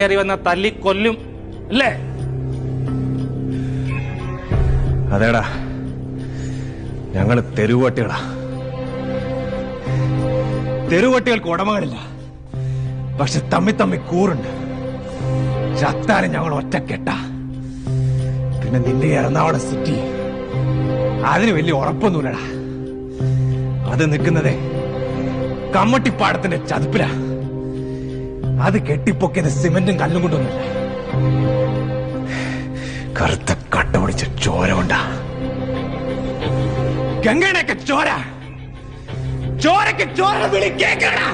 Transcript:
കയറി വന്ന തല്ലി കൊല്ലും അല്ലേ? അതേടാ, ഞങ്ങള് തെരുവുപട്ടികളാ. തെരുവുപട്ടികൾക്ക് ഉടമകളില്ല, പക്ഷെ തമ്മി കൂറുണ്ട്. ചത്താലും ഞങ്ങൾ ഒറ്റക്കെട്ടാ. പിന്നെ നിന്റെ എറണാകുളം സിറ്റി അതിന് വലിയ ഉറപ്പൊന്നുമില്ലടാ. അത് നിൽക്കുന്നതേ കമ്മട്ടിപ്പാടത്തിന്റെ ചതുപ്പിലാ. അത് കെട്ടിപ്പൊക്കിയത് സിമെന്റും കല്ലും കൊണ്ടൊന്നുമില്ല, കറുത്ത കട്ട പിടിച്ച ചോര കൊണ്ടാ. ഗംഗയുടെയൊക്കെ ചോരക്ക് ചോര വിളി കേക്കടാ.